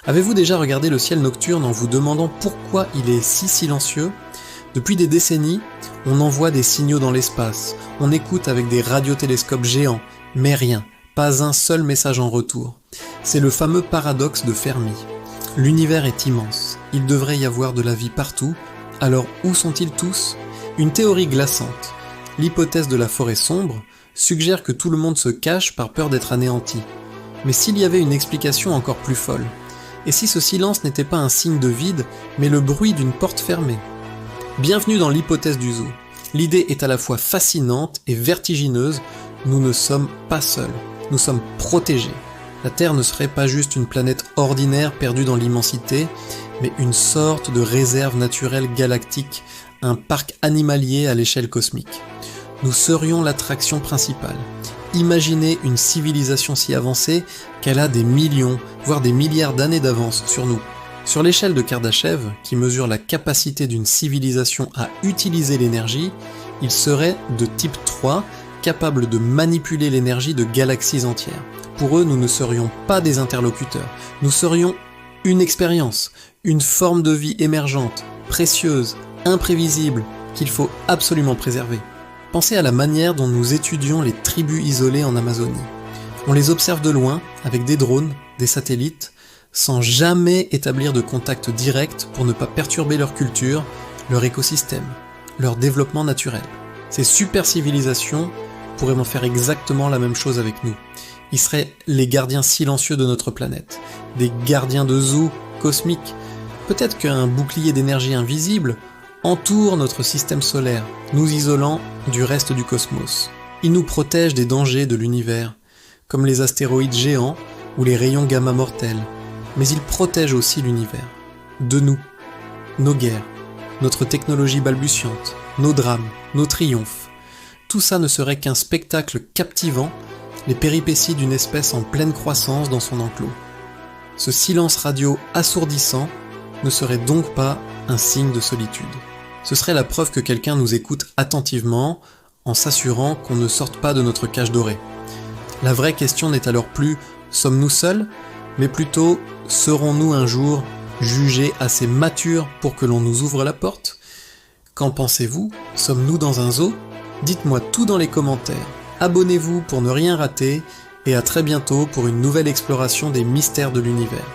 Avez-vous déjà regardé le ciel nocturne en vous demandant pourquoi il est si silencieux ? Depuis des décennies, on envoie des signaux dans l'espace, on écoute avec des radiotélescopes géants, mais rien, pas un seul message en retour. C'est le fameux paradoxe de Fermi. L'univers est immense, il devrait y avoir de la vie partout, alors où sont-ils tous ? Une théorie glaçante, l'hypothèse de la forêt sombre, suggère que tout le monde se cache par peur d'être anéanti. Mais s'il y avait une explication encore plus folle ? Et si ce silence n'était pas un signe de vide, mais le bruit d'une porte fermée ? Bienvenue dans l'hypothèse du zoo. L'idée est à la fois fascinante et vertigineuse, nous ne sommes pas seuls, nous sommes protégés. La Terre ne serait pas juste une planète ordinaire perdue dans l'immensité, mais une sorte de réserve naturelle galactique, un parc animalier à l'échelle cosmique. Nous serions l'attraction principale. Imaginez une civilisation si avancée qu'elle a des millions, voire des milliards d'années d'avance sur nous. Sur l'échelle de Kardashev, qui mesure la capacité d'une civilisation à utiliser l'énergie, il serait de type 3, capable de manipuler l'énergie de galaxies entières. Pour eux, nous ne serions pas des interlocuteurs, nous serions une expérience, une forme de vie émergente, précieuse, imprévisible, qu'il faut absolument préserver. Pensez à la manière dont nous étudions les tribus isolées en Amazonie. On les observe de loin, avec des drones, des satellites, sans jamais établir de contact direct pour ne pas perturber leur culture, leur écosystème, leur développement naturel. Ces super civilisations pourraient en faire exactement la même chose avec nous. Ils seraient les gardiens silencieux de notre planète, des gardiens de zoo cosmiques. Peut-être qu'un bouclier d'énergie invisible entoure notre système solaire, nous isolant du reste du cosmos. Ils nous protègent des dangers de l'univers, comme les astéroïdes géants ou les rayons gamma mortels. Mais ils protègent aussi l'univers, de nous, nos guerres, notre technologie balbutiante, nos drames, nos triomphes. Tout ça ne serait qu'un spectacle captivant, les péripéties d'une espèce en pleine croissance dans son enclos. Ce silence radio assourdissant ne serait donc pas un signe de solitude. Ce serait la preuve que quelqu'un nous écoute attentivement, en s'assurant qu'on ne sorte pas de notre cage dorée. La vraie question n'est alors plus « sommes-nous seuls ?», mais plutôt « serons-nous un jour jugés assez matures pour que l'on nous ouvre la porte ?» Qu'en pensez-vous ? Sommes-nous dans un zoo ? Dites-moi tout dans les commentaires. Abonnez-vous pour ne rien rater et à très bientôt pour une nouvelle exploration des mystères de l'univers.